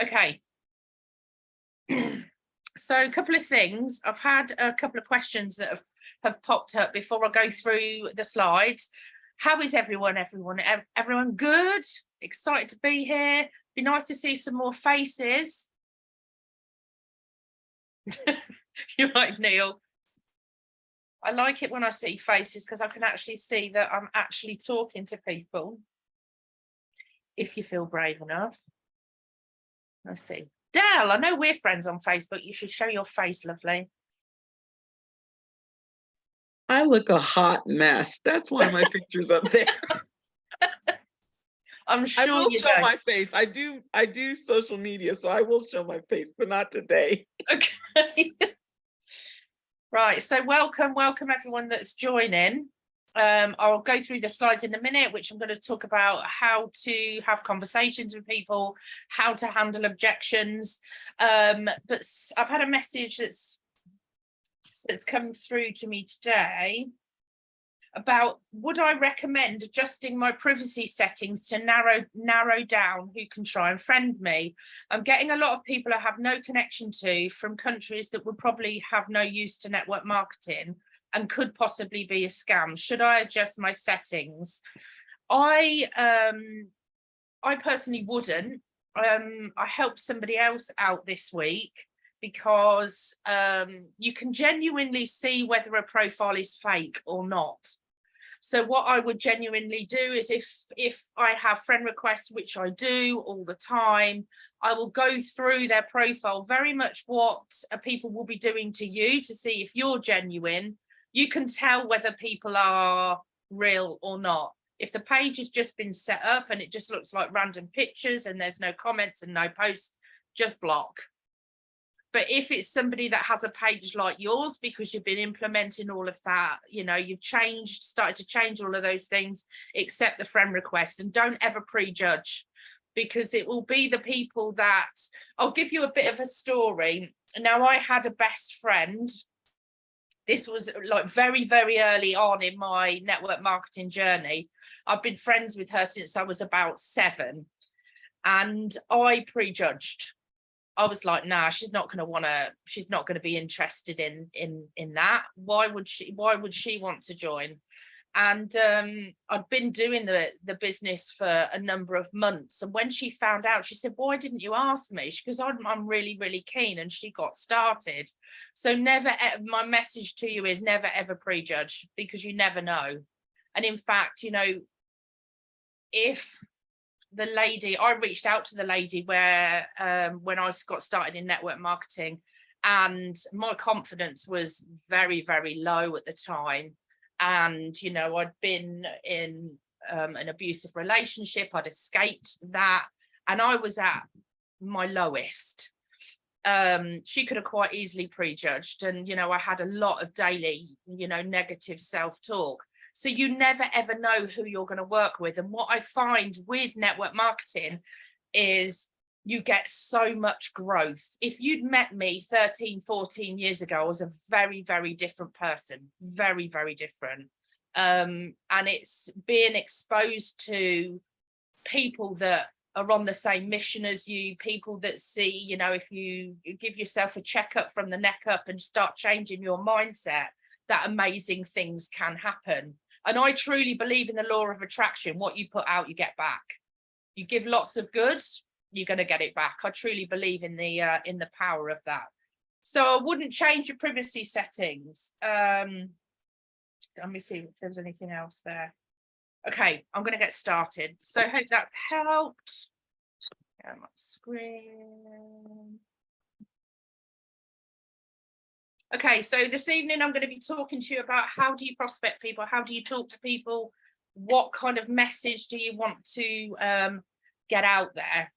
Okay. So a couple of things. I've had a couple of questions that have popped up before I go through the slides. How is everyone? Everyone good? Excited to be here? Be nice to see some more faces. You're right, Neil. I like it when I see faces because I can actually see that I'm actually talking to people. If you feel brave enough. Let's see. Dell, I know we're friends on Facebook. You should show your face, lovely. I look a hot mess. That's why my picture's up there. I'm sure I will you show don't. my face. I do social media, so I will show my face, but not today. Okay. Right. So welcome everyone that's joining. I'll go through the slides in a minute, which I'm going to talk about how to have conversations with people, how to handle objections. But I've had a message that's come through to me today about would I recommend adjusting my privacy settings to narrow down who can try and friend me. I'm getting a lot of people I have no connection to from countries that would probably have no use to network marketing and could possibly be a scam. Should I adjust my settings? I personally wouldn't. I helped somebody else out this week because you can genuinely see whether a profile is fake or not. So what I would genuinely do is if I have friend requests, which I do all the time, I will go through their profile, very much what people will be doing to you to see if you're genuine. You can tell whether people are real or not. If the page has just been set up and it just looks like random pictures and there's no comments and no posts, just block. But if it's somebody that has a page like yours, because you've been implementing all of that, you know, you've started to change all of those things, accept the friend request and don't ever prejudge, because it will be the people that, I'll give you a bit of a story. Now, I had a best friend. This was like very, very early on in my network marketing journey. I've been friends with her since I was about 7, and I prejudged. I was like, nah, she's not going to be interested in that. Why would she want to join? And I'd been doing the business for a number of months. And when she found out, she said, why didn't you ask me? Because I'm really, really keen. And she got started. So my message to you is never, ever prejudge, because you never know. And in fact, you know, if the lady, I reached out to the lady where when I got started in network marketing, and my confidence was very, very low at the time. And, you know, I'd been in an abusive relationship, I'd escaped that, and I was at my lowest. She could have quite easily prejudged. And, you know, I had a lot of daily, you know, negative self-talk. So you never, ever know who you're going to work with. And what I find with network marketing is you get so much growth. If you'd met me 13, 14 years ago, I was a very, very different person, very, very different. And it's being exposed to people that are on the same mission as you, people that see, you know, if you give yourself a checkup from the neck up and start changing your mindset, that amazing things can happen. And I truly believe in the law of attraction. What you put out, you get back. You give lots of good, you're going to get it back. I truly believe in the power of that. So I wouldn't change your privacy settings. Let me see if there's anything else there. Okay, I'm going to get started. So I hope that's helped. Share my screen. Okay, so this evening I'm going to be talking to you about how do you prospect people, how do you talk to people, what kind of message do you want to get out there.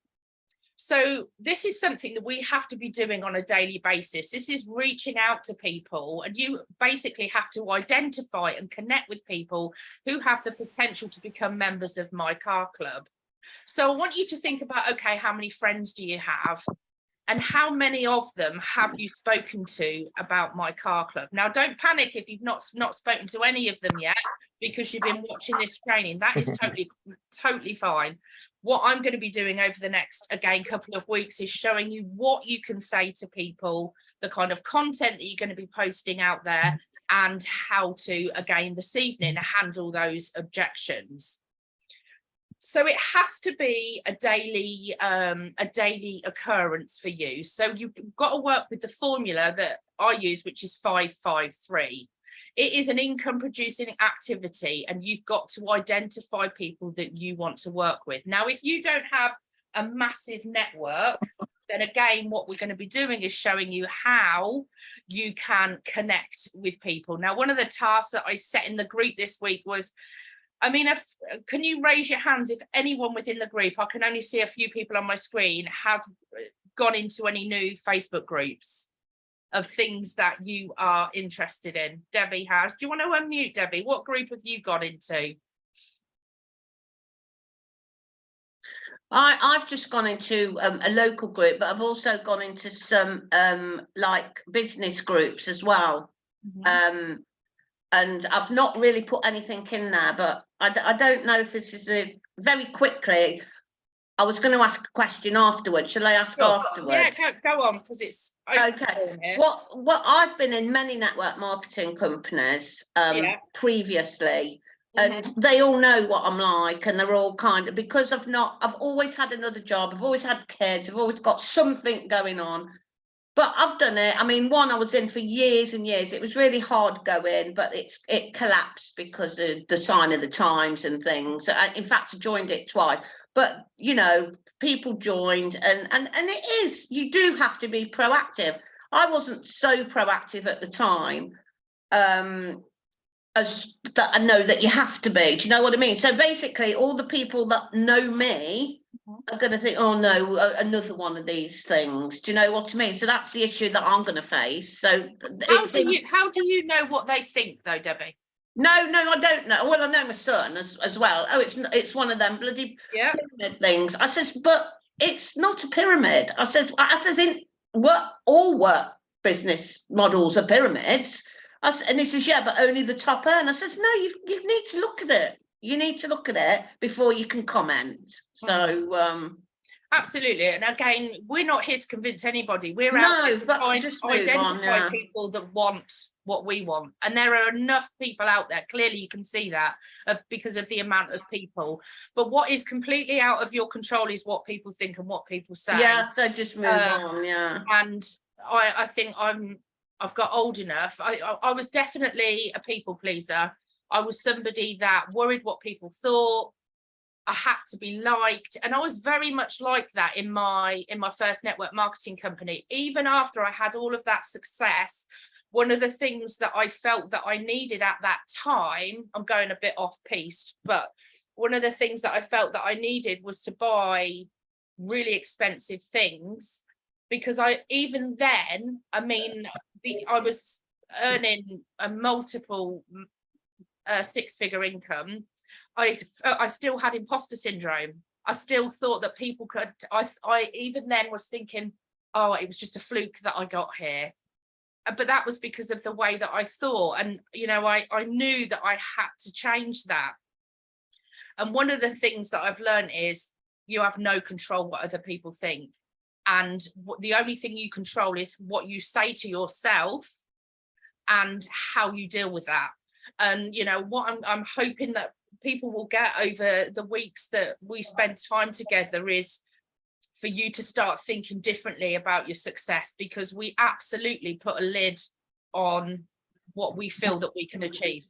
So this is something that we have to be doing on a daily basis. This is reaching out to people, and you basically have to identify and connect with people who have the potential to become members of MyCarClub. So I want you to think about, okay, how many friends do you have? And how many of them have you spoken to about MyCarClub? Now, don't panic if you've not spoken to any of them yet, because you've been watching this training. That is totally fine. What I'm going to be doing over the next, again, couple of weeks is showing you what you can say to people, the kind of content that you're going to be posting out there, and how to, again, this evening, handle those objections. So it has to be a daily occurrence for you. So you've got to work with the formula that I use, which is 5-5-3. It is an income producing activity, and you've got to identify people that you want to work with. Now, if you don't have a massive network, then again, what we're going to be doing is showing you how you can connect with people. Now, one of the tasks that I set in the group this week was, I mean, can you raise your hands if anyone within the group, I can only see a few people on my screen, has gone into any new Facebook groups of things that you are interested in? Debbie has. Do you want to unmute, Debbie? What group have you got into? I've just gone into a local group, but I've also gone into some like business groups as well. And I've not really put anything in there, but I don't know if this is very quickly. I was going to ask a question afterwards. Shall I ask afterwards? Yeah, go on, because it's okay. What I've been in many network marketing companies previously, and they all know what I'm like, and they're all kind of, because I've always had another job, I've always had kids, I've always got something going on. But I've done it. I mean, one I was in for years and years. It was really hard going, but it collapsed because of the sign of the times and things. In fact, I joined it twice. But, you know, people joined, and it is, you do have to be proactive. I wasn't so proactive at the time as that I know that you have to be. Do you know what I mean? So basically, all the people that know me are going to think, oh no, another one of these things. Do you know what I mean? So that's the issue that I'm going to face. So how do you know what they think though, Debbie? No, I don't know. Well, I know my son as well. Oh, it's one of them bloody pyramid things. I says, but it's not a pyramid. I says in what all work business models are pyramids. And he says, yeah, but only the top earn. I says, no, you need to look at it. You need to look at it before you can comment. So absolutely. And again, we're not here to convince anybody. We're out to identify people that want what we want, and there are enough people out there. Clearly you can see that because of the amount of people, but what is completely out of your control is what people think and what people say. So just move on. And I think I've got old enough. I was definitely a people pleaser. I was somebody that worried what people thought. I had to be liked, and I was very much like that in my first network marketing company. Even after I had all of that success, one of the things that I felt that I needed at that time, I'm going a bit off piste, but one of the things that I felt that I needed was to buy really expensive things, because I was earning a multiple six-figure income. I still had imposter syndrome. I still thought that people could, I even then was thinking, oh, it was just a fluke that I got here. But that was because of the way that I thought. And, you know, I knew that I had to change that. And one of the things that I've learned is you have no control what other people think. And the only thing you control is what you say to yourself and how you deal with that. And, you know, what I'm hoping that people will get over the weeks that we spend time together is for you to start thinking differently about your success, because we absolutely put a lid on what we feel that we can achieve.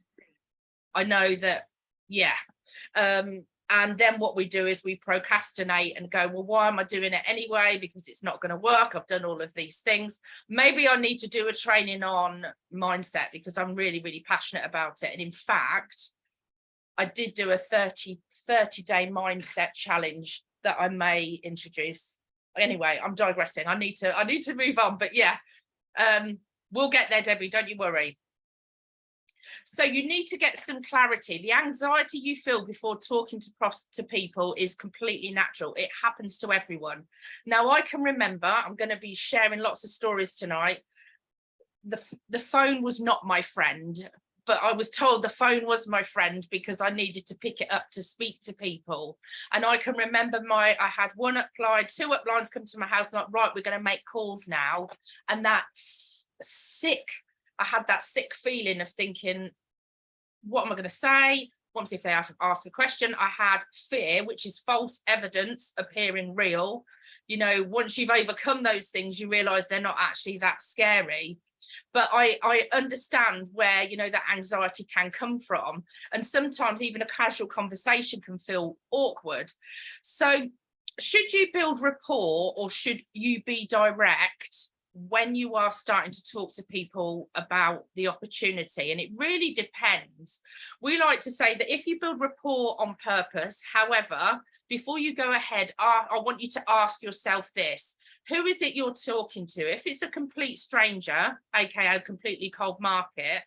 I know that, and then what we do is we procrastinate and go, well, why am I doing it anyway? Because it's not going to work. I've done all of these things. Maybe I need to do a training on mindset, because I'm really, really passionate about it. And in fact, I did do a 30-day mindset challenge that I may introduce. Anyway, I'm digressing. I need to move on, but we'll get there, Debbie, don't you worry. So you need to get some clarity. The anxiety you feel before talking to people is completely natural. It happens to everyone. Now, I can remember, I'm going to be sharing lots of stories tonight. The phone was not my friend. but I was told the phone was my friend because I needed to pick it up to speak to people. And I can remember I had two uplines come to my house, like, right, we're going to make calls now. And I had that sick feeling of thinking, what am I going to say? Once if they ask a question, I had fear, which is false evidence appearing real. You know, once you've overcome those things, you realize they're not actually that scary. But I understand where, you know, that anxiety can come from. And sometimes even a casual conversation can feel awkward. So should you build rapport or should you be direct when you are starting to talk to people about the opportunity? And it really depends. We like to say that if you build rapport on purpose, however, before you go ahead, I want you to ask yourself this: who is it you're talking to? If it's a complete stranger, aka a completely cold market,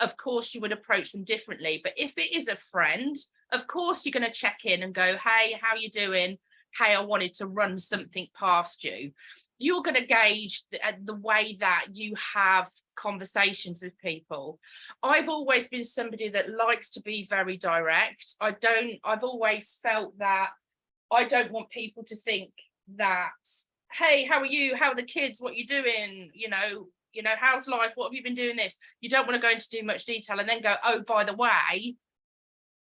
of course you would approach them differently. But if it is a friend, of course you're going to check in and go, hey, how you doing? Hey, I wanted to run something past you. You're going to gauge the way that you have conversations with people. I've always been somebody that likes to be very direct. I've always felt that I don't want people to think that, hey, how are you? How are the kids? What are you doing? You know, how's life? What have you been doing this? You don't want to go into too much detail and then go, oh, by the way,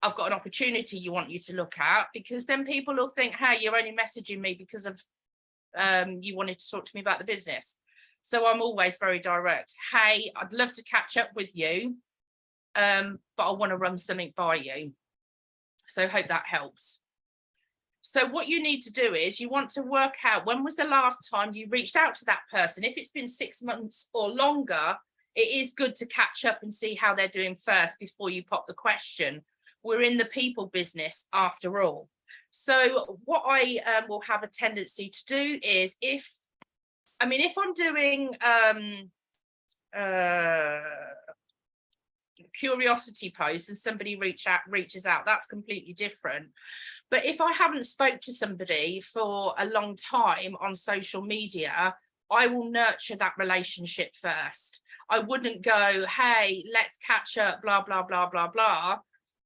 I've got an opportunity you want you to look at, because then people will think, hey, you're only messaging me because of you wanted to talk to me about the business. So I'm always very direct. Hey, I'd love to catch up with you, but I want to run something by you. So I hope that helps. So what you need to do is you want to work out, when was the last time you reached out to that person? If it's been 6 months or longer, it is good to catch up and see how they're doing first before you pop the question. We're in the people business after all. So what I will have a tendency to do is, if I'm doing curiosity posts and somebody reaches out, that's completely different. But if I haven't spoke to somebody for a long time on social media, I will nurture that relationship first. I wouldn't go, hey, let's catch up, blah, blah, blah, blah, blah,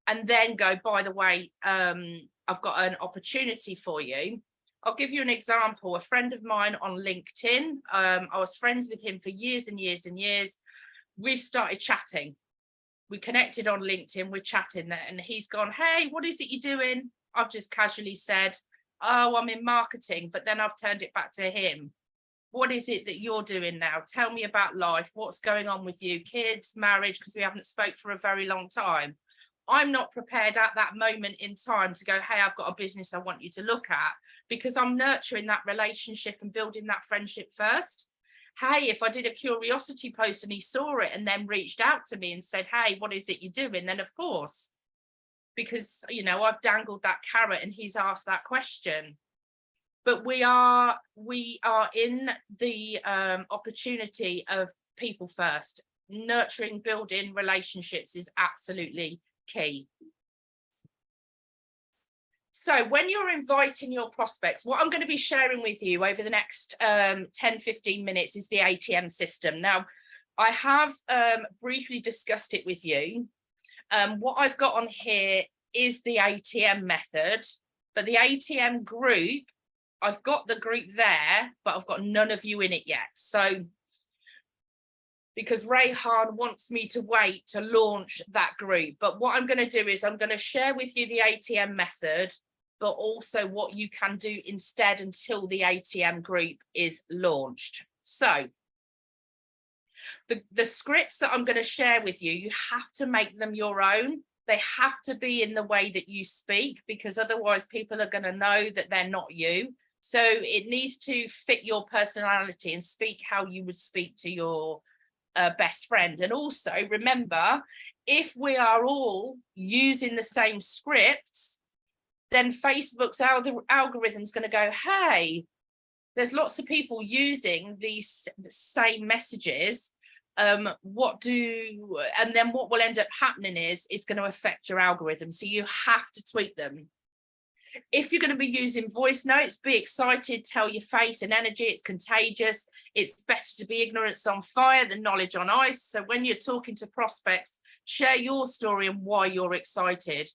and then go, by the way, I've got an opportunity for you. I'll give you an example. A friend of mine on LinkedIn, I was friends with him for years and years and years. We've started chatting. We connected on LinkedIn, we're chatting there, and he's gone, hey, what is it you're doing? I've just casually said, oh, I'm in marketing, but then I've turned it back to him. What is it that you're doing now? Tell me about life. What's going on with you? Kids, marriage, because we haven't spoke for a very long time. I'm not prepared at that moment in time to go, hey, I've got a business I want you to look at, because I'm nurturing that relationship and building that friendship first. Hey, if I did a curiosity post and he saw it and then reached out to me and said, hey, what is it you're doing? Then of course, because, you know, I've dangled that carrot and he's asked that question. But we are in the opportunity of people first. Nurturing, building relationships is absolutely key. So when you're inviting your prospects, what I'm going to be sharing with you over the next 10-15 minutes is the ATM system. Now, I have briefly discussed it with you. What I've got on here is the ATM method, but the ATM group, I've got the group there, but I've got none of you in it yet. So because Rayhan wants me to wait to launch that group. But what I'm going to do is I'm going to share with you the ATM method, but also what you can do instead until the ATM group is launched. So the scripts that I'm going to share with you, you have to make them your own. They have to be in the way that you speak, because otherwise people are going to know that they're not you. So it needs to fit your personality and speak how you would speak to your best friend. And also remember, if we are all using the same scripts, then Facebook's algorithm is going to go, hey, there's lots of people using these same messages. And then what will end up happening is it's going to affect your algorithm. So you have to tweak them. If you're going to be using voice notes, be excited, tell your face and energy, it's contagious. It's better to be ignorance on fire than knowledge on ice. So when you're talking to prospects, Share your story and why you're excited.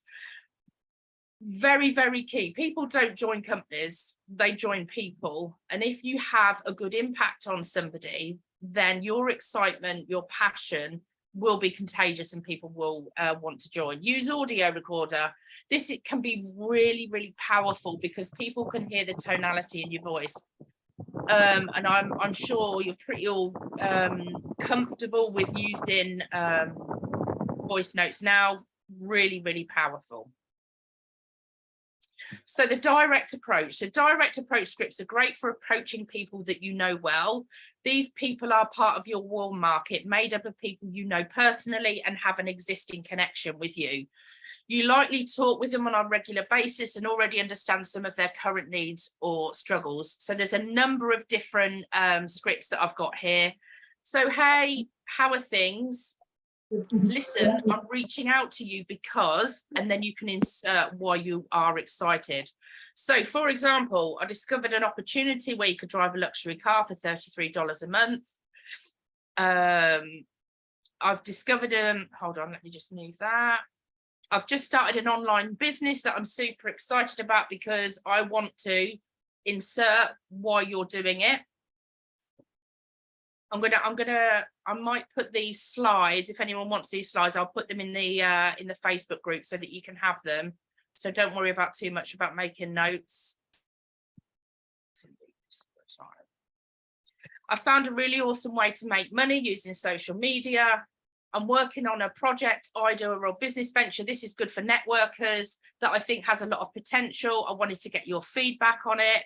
Very, very key. People don't join companies, they join people. And if you have a good impact on somebody, then your excitement, your passion will be contagious and people will want to join. Use audio recorder. It can be really, really powerful because people can hear the tonality in your voice. And I'm sure you're pretty all comfortable with using voice notes now. Really, really powerful. So the direct approach. So direct approach scripts are great for approaching people that you know well. These people are part of your warm market, made up of people you know personally and have an existing connection with you. You likely talk with them on a regular basis and already understand some of their current needs or struggles. So there's a number of different scripts that I've got here. So, hey, how are things? Listen, I'm reaching out to you because, and then you can insert why you are excited. So, for example, I discovered an opportunity where you could drive a luxury car for $33 a month. I've discovered hold on, let me just move that. I've just started an online business that I'm super excited about because I want to insert why you're doing it. I might put these slides, if anyone wants these slides, I'll put them in the Facebook group so that you can have them. So don't worry about too much about making notes. I found a really awesome way to make money using social media. I'm working on a project, idea, or a business venture. This is good for networkers that I think has a lot of potential. I wanted to get your feedback on it.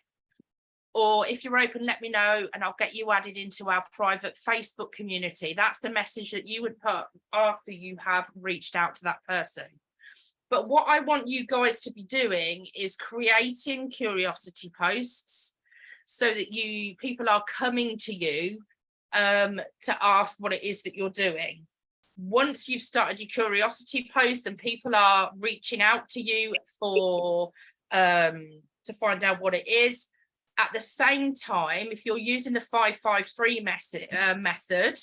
Or if you're open, let me know and I'll get you added into our private Facebook community. That's the message that you would put after you have reached out to that person. But what I want you guys to be doing is creating curiosity posts so that people are coming to you to ask what it is that you're doing. Once you've started your curiosity post and people are reaching out to you for to find out what it is, at the same time, if you're using the 553 method,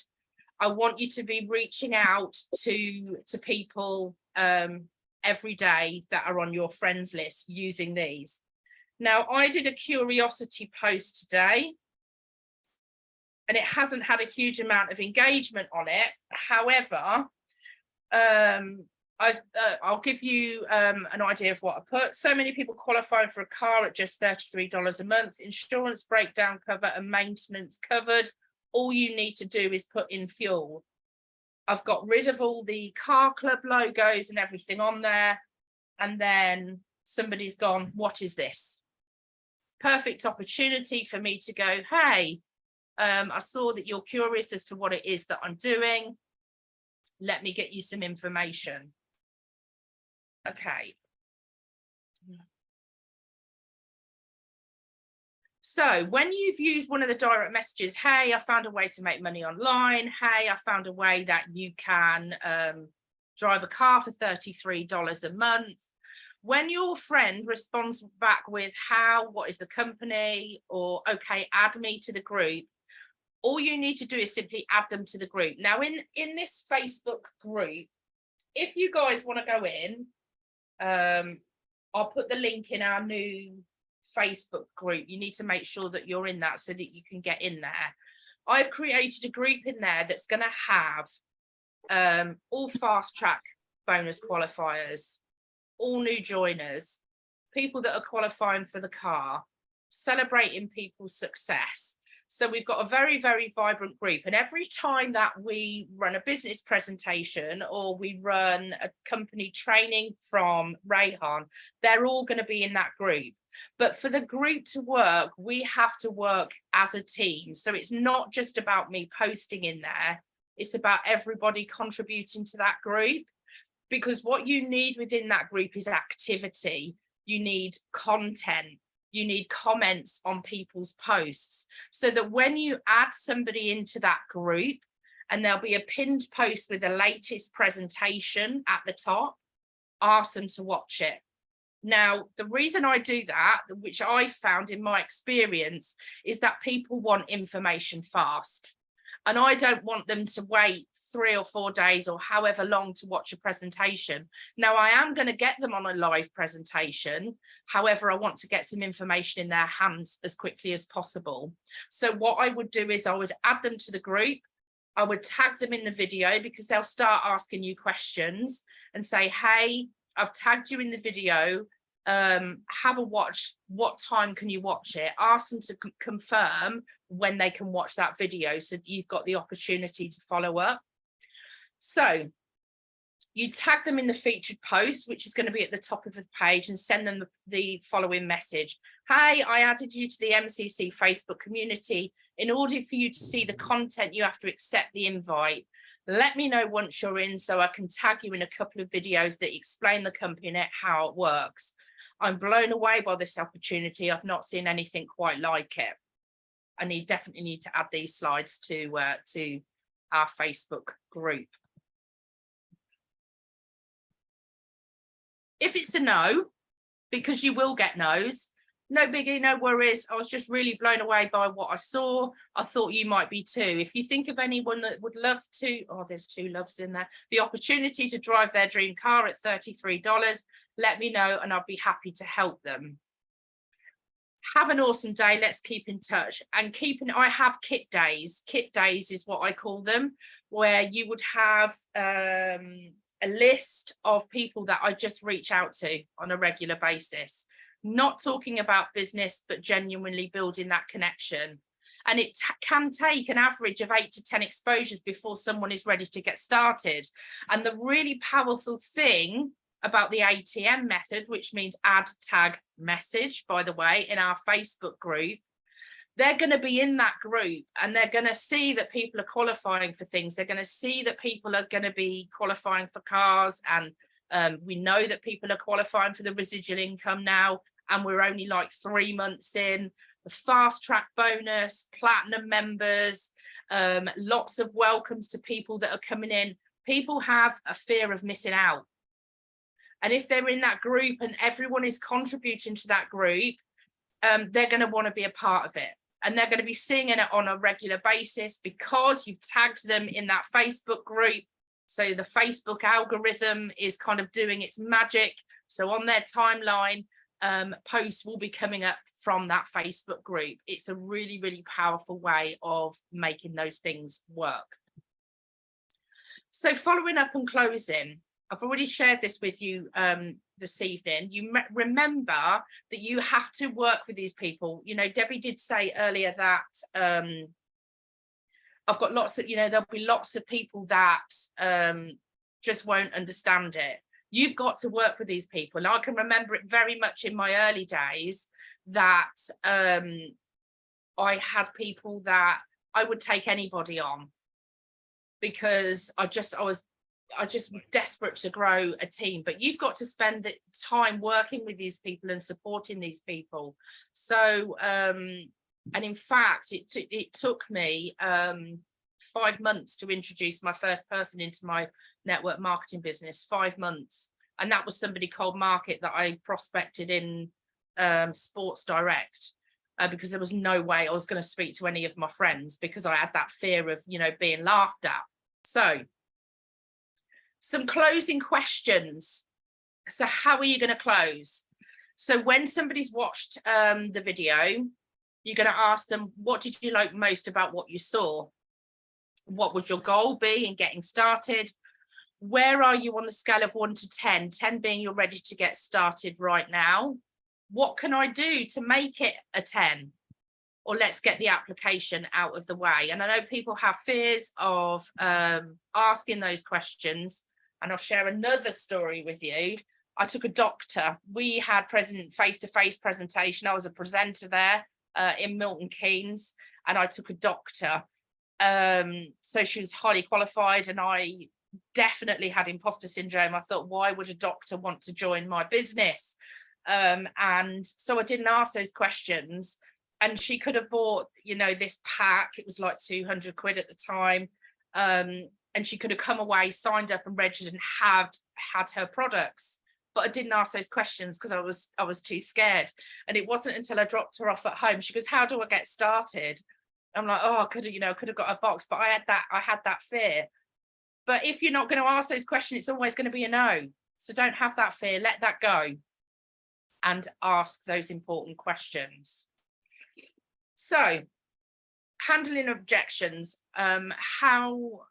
I want you to be reaching out to people every day that are on your friends list using these. Now, I did a curiosity post today, and it hasn't had a huge amount of engagement on it. However, I'll give you an idea of what I put. So many people qualifying for a car at just $33 a month, insurance breakdown cover and maintenance covered. All you need to do is put in fuel. I've got rid of all the car club logos and everything on there. And then somebody's gone, what is this? Perfect opportunity for me to go, hey, I saw that you're curious as to what it is that I'm doing. Let me get you some information. Okay. So when you've used one of the direct messages, hey, I found a way to make money online. Hey, I found a way that you can drive a car for $33 a month. When your friend responds back with what is the company, or okay, add me to the group, all you need to do is simply add them to the group. Now, in this Facebook group, if you guys want to go in, I'll put the link in our new Facebook group. You need to make sure that you're in that so that you can get in there. I've created a group in there that's going to have all fast track bonus qualifiers, all new joiners, people that are qualifying for the car, celebrating people's success. So we've got a very, very vibrant group. And every time that we run a business presentation or we run a company training from Rayhan, they're all going to be in that group. But for the group to work, we have to work as a team. So it's not just about me posting in there. It's about everybody contributing to that group. Because what you need within that group is activity. You need content. You need comments on people's posts so that when you add somebody into that group, and there'll be a pinned post with the latest presentation at the top, ask them to watch it. Now, the reason I do that, which I found in my experience, is that people want information fast. And I don't want them to wait 3 or 4 days or however long to watch a presentation. Now, I am going to get them on a live presentation. However, I want to get some information in their hands as quickly as possible. So what I would do is I would add them to the group. I would tag them in the video, because they'll start asking you questions and say, hey, I've tagged you in the video. Have a watch. What time can you watch it? Ask them to confirm when they can watch that video, so that you've got the opportunity to follow up. So you tag them in the featured post, which is going to be at the top of the page, and send them the following message. Hey, I added you to the MCC Facebook community. In order for you to see the content, you have to accept the invite. Let me know once you're in, so I can tag you in a couple of videos that explain the company and how it works. I'm blown away by this opportunity. I've not seen anything quite like it. I definitely need to add these slides to our Facebook group. If it's a no, because you will get no's, no biggie, no worries. I was just really blown away by what I saw. I thought you might be too. If you think of anyone that would love to, oh, there's 2 loves in there, the opportunity to drive their dream car at $33, let me know and I'll be happy to help them. Have an awesome day. Let's keep in touch. And I have kit days. Kit days is what I call them, where you would have a list of people that I just reach out to on a regular basis. Not talking about business, but genuinely building that connection. And it can take an average of 8 to 10 exposures before someone is ready to get started. And the really powerful thing about the ATM method, which means add, tag, message, by the way, in our Facebook group, they're going to be in that group and they're going to see that people are qualifying for things. They're going to see that people are going to be qualifying for cars. And we know that people are qualifying for the residual income now. And we're only like 3 months in. The fast track bonus, platinum members, lots of welcomes to people that are coming in. People have a fear of missing out. And if they're in that group and everyone is contributing to that group, they're going to want to be a part of it. And they're going to be seeing it on a regular basis because you've tagged them in that Facebook group. So the Facebook algorithm is kind of doing its magic. So on their timeline, posts will be coming up from that Facebook group. It's a really, really powerful way of making those things work. So following up and closing, I've already shared this with you this evening. You remember that you have to work with these people. You know, Debbie did say earlier that I've got lots of, there'll be lots of people that just won't understand it. You've got to work with these people. And I can remember it very much in my early days that I had people that I would take anybody on because I was desperate to grow a team. But you've got to spend the time working with these people and supporting these people. So, and in fact, it took me 5 months to introduce my first person into my network marketing business. 5 months. And that was somebody cold market that I prospected in Sports Direct because there was no way I was going to speak to any of my friends because I had that fear of, being laughed at. So some closing questions. So how are you going to close? So when somebody's watched the video, you're going to ask them, what did you like most about what you saw? What would your goal be in getting started? Where are you on the scale of 1 to 10? 10 being you're ready to get started right now. What can I do to make it a 10? Or let's get the application out of the way. And I know people have fears of asking those questions. And I'll share another story with you. I took a doctor. We had face-to-face presentation. I was a presenter there in Milton Keynes, and I took a doctor. So she was highly qualified, and I definitely had imposter syndrome. I thought, why would a doctor want to join my business? And so I didn't ask those questions. And she could have bought, this pack. It was like 200 quid at the time. And she could have come away, signed up and registered and had her products. But I didn't ask those questions because I was too scared. And it wasn't until I dropped her off at home. She goes, how do I get started? I'm like, oh, I could have got a box, but I had that fear. But if you're not going to ask those questions, it's always going to be a no. So don't have that fear, let that go and ask those important questions. So handling objections, how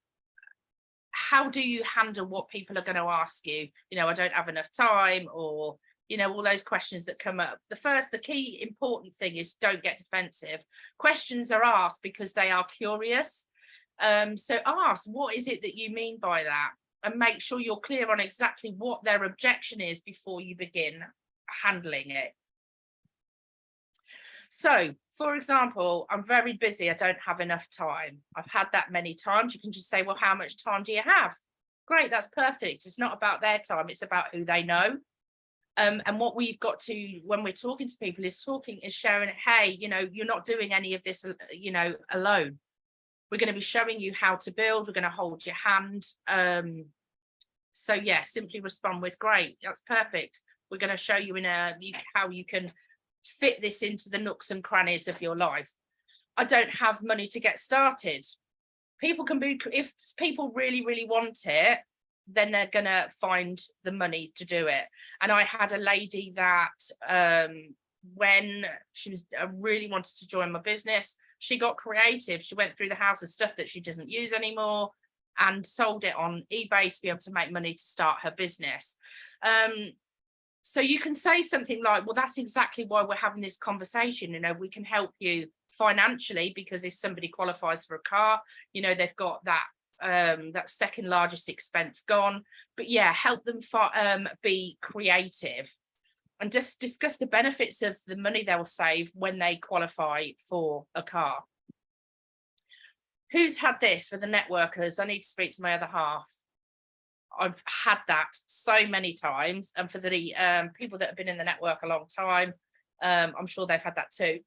do you handle what people are going to ask you? I don't have enough time, or all those questions that come up. The key important thing is don't get defensive. Questions are asked because they are curious. So ask, what is it that you mean by that? And make sure you're clear on exactly what their objection is before you begin handling it. So, for example, I'm very busy, I don't have enough time. I've had that many times. You can just say, well, how much time do you have? Great, that's perfect. It's not about their time, it's about who they know. And what we've got to, when we're talking to people, is sharing, hey, you're not doing any of this, alone. We're going to be showing you how to build. We're going to hold your hand. So yeah, simply respond with, great, that's perfect. We're going to show you how you can fit this into the nooks and crannies of your life. I don't have money to get started. If people really, really want it, then they're gonna find the money to do it. And I had a lady that when she really wanted to join my business, she got creative. She went through the house of stuff that she doesn't use anymore and sold it on eBay to be able to make money to start her business. So you can say something like, well, that's exactly why we're having this conversation. We can help you financially, because if somebody qualifies for a car, they've got that second largest expense gone. But yeah, help them be creative and just discuss the benefits of the money they'll save when they qualify for a car. Who's had this for the networkers? I need to speak to my other half. I've had that so many times. And for the people that have been in the network a long time, I'm sure they've had that too.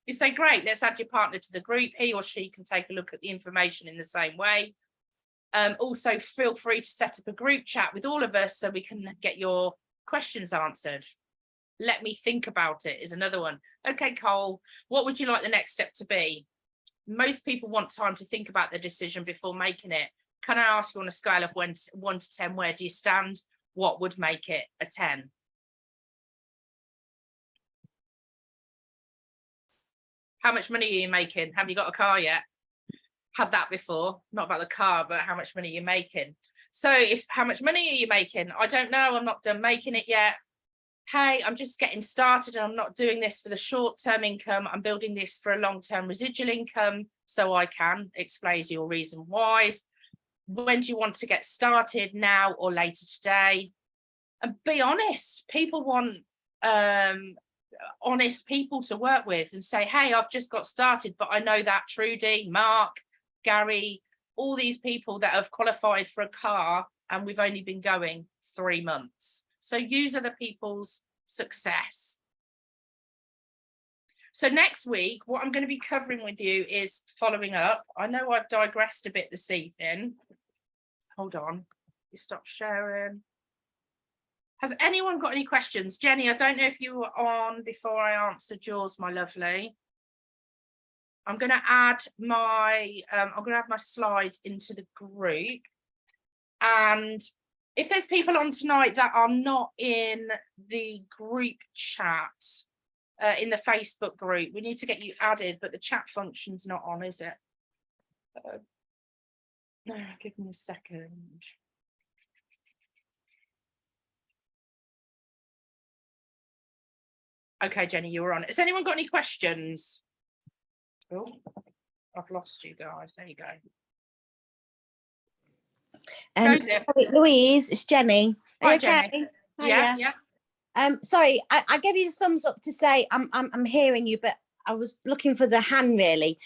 You say, great, let's add your partner to the group. He or she can take a look at the information in the same way. Also, feel free to set up a group chat with all of us so we can get your questions answered. Let me think about it is another one. Okay, Cole, what would you like the next step to be? Most people want time to think about their decision before making it. Can I ask you, on a scale of 1 to 10, where do you stand? What would make it a 10? How much money are you making? Have you got a car yet? Had that before, not about the car, but how much money are you making? So how much money are you making? I don't know, I'm not done making it yet. Hey, I'm just getting started and I'm not doing this for the short-term income. I'm building this for a long-term residual income, so I can explain your reason whys. When do you want to get started, now or later today? And be honest. People want honest people to work with and say, hey, I've just got started, but I know that Trudy, Mark, Gary, all these people that have qualified for a car and we've only been going 3 months. So use other people's success. So next week, what I'm going to be covering with you is following up. I know I've digressed a bit this evening. Hold on, you stop sharing. Has anyone got any questions? Jenny, I don't know if you were on before I answered yours, my lovely. I'm going to add my slides into the group. And if there's people on tonight that are not in the group chat, in the Facebook group, we need to get you added, but the chat function's not on, is it? No, give me a second. Okay, Jenny, you were on. Has anyone got any questions? Oh, I've lost you guys. There you go. Sorry, Louise, it's Jenny. Hi, Jenny. Yeah. Sorry, I gave you the thumbs up to say I'm hearing you, but I was looking for the hand really.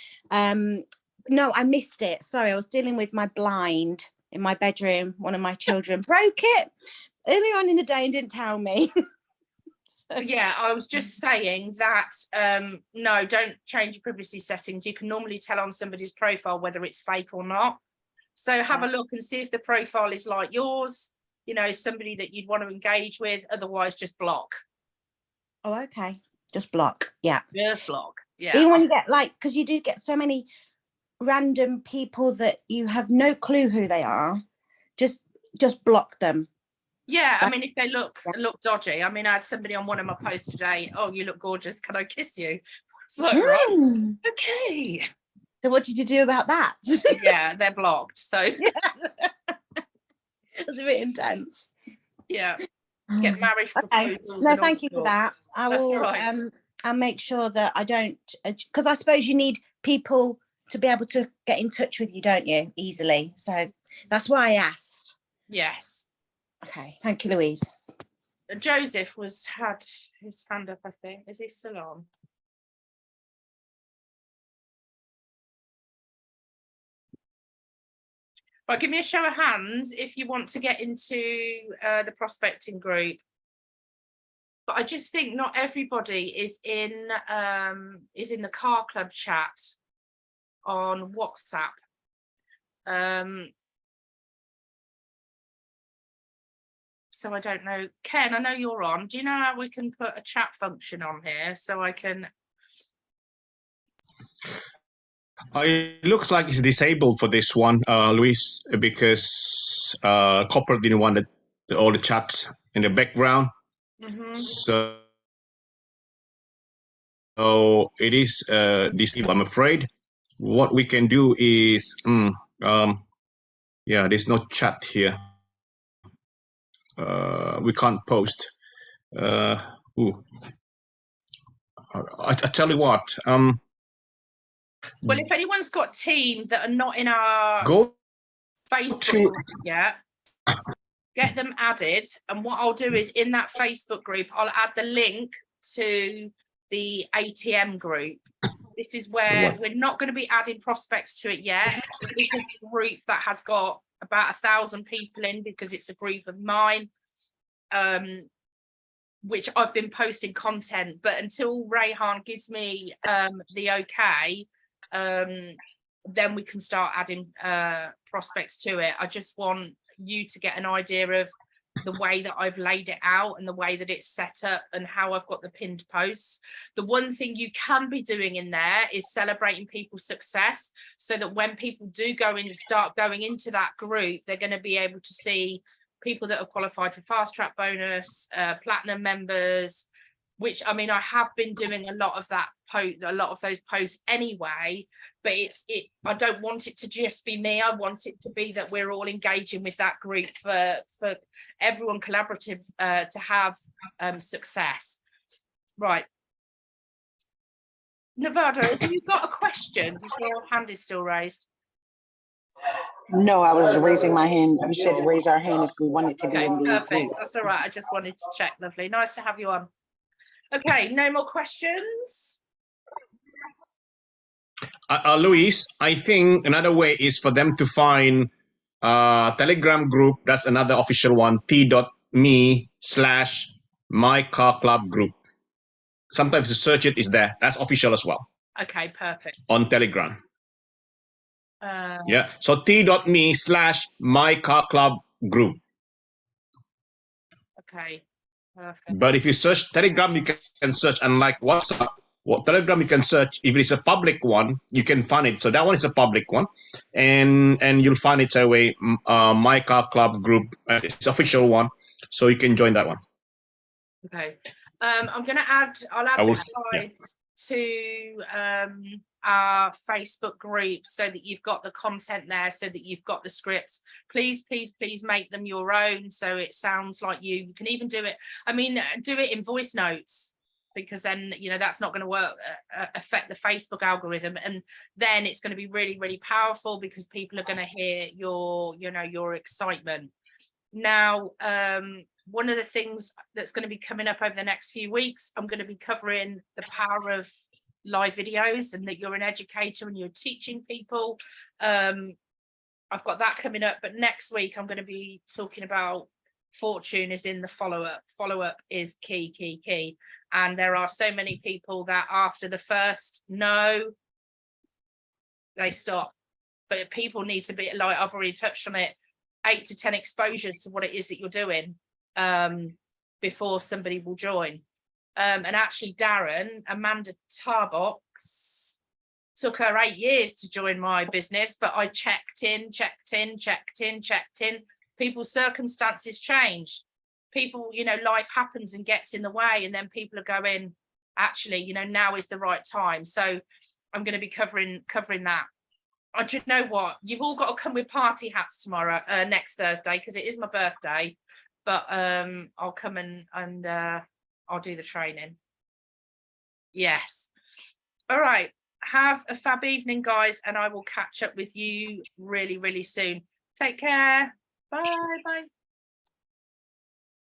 No, I missed it. Sorry, I was dealing with my blind in my bedroom. One of my children broke it earlier on in the day and didn't tell me. Yeah, I was just saying that no, don't change your privacy settings. You can normally tell on somebody's profile whether it's fake or not. So have a look and see if the profile is like yours, somebody that you'd want to engage with. Otherwise, just block. Oh, okay. Just block. Yeah. Just block. Yeah. Even when you get like, because you do get so many random people that you have no clue who they are, just block them. Yeah, I mean, if they look dodgy. I mean, I had somebody on one of my posts today, oh, you look gorgeous, can I kiss you? It's like, right, okay. So what did you do about that? Yeah, they're blocked. So it's a bit intense. Yeah. Get marriage Okay. proposals. No, thank you for that. I That's will all right. I'll make sure that I don't, because I suppose you need people to be able to get in touch with you, don't you, easily? So that's why I asked. Yes. Okay, thank you, Louise. Joseph had his hand up, I think. Is he still on? Right, give me a show of hands if you want to get into the prospecting group. But I just think not everybody is in the car club chat on WhatsApp. So I don't know. Ken, I know you're on. Do you know how we can put a chat function on here so I can? It looks like it's disabled for this one, Louise, because corporate didn't want all the chats in the background. Mm-hmm. So it is disabled, I'm afraid. What we can do is, yeah, there's no chat here. We can't post. I tell you what. Well, if anyone's got team that are not in our Go Facebook to group yet, get them added. And what I'll do is in that Facebook group, I'll add the link to the ATM group. This is where we're not going to be adding prospects to it yet. This is a group that has got about 1,000 people in because it's a group of mine, which I've been posting content. But until Rayhan gives me the okay, then we can start adding prospects to it. I just want you to get an idea of the way that I've laid it out and the way that it's set up and how I've got the pinned posts. The one thing you can be doing in there is celebrating people's success, so that when people do go in and start going into that group, they're going to be able to see people that have qualified for fast track bonus, platinum members, which, I mean, I have been doing a lot of that a lot of those posts anyway, but I don't want it to just be me. I want it to be that we're all engaging with that group for everyone collaborative to have success. Right. Nevada, have you got a question? Your hand is still raised. No, I was raising my hand. We said to raise our hand if we wanted to be in the perfect. group. That's all right. I just wanted to check. Lovely. Nice to have you on. Okay, no more questions. Louise, I think another way is for them to find Telegram group. That's another official one, t.me/MyCarClub group. Sometimes the search it is there. That's official as well. Okay, perfect. On Telegram. Yeah, so t.me/MyCarClub group. Okay, perfect. But if you search Telegram, you can search, unlike WhatsApp. Telegram you can search. If it's a public one, you can find it. So that one is a public one, and you'll find it away. MyCarClub group. It's official one, so you can join that one. Okay, I'm gonna add. I'll add the slides to our Facebook group so that you've got the content there, so that you've got the scripts. Please make them your own, so it sounds like you can even do it. I mean, do it in voice notes, because then, you know, that's not going to work affect the Facebook algorithm, and then it's going to be really, really powerful because people are going to hear your excitement. Now, one of the things that's going to be coming up over the next few weeks, I'm going to be covering the power of live videos, and that you're an educator and you're teaching people. I've got that coming up, but next week I'm going to be talking about fortune is in the follow-up. Follow-up is key. And there are so many people that after the first no, they stop. But people need to be, like I've already touched on it, 8 to 10 exposures to what it is that you're doing before somebody will join. And actually, Darren, Amanda Tarbox took her 8 years to join my business, but I checked in. People's circumstances change. People, you know, life happens and gets in the way, and then people are going, actually, you know, now is the right time. So I'm going to be covering that. Do you know what? You've all got to come with party hats tomorrow, next Thursday, because it is my birthday. But I'll come and I'll do the training. Yes. All right. Have a fab evening, guys, and I will catch up with you really, really soon. Take care. Bye. Bye.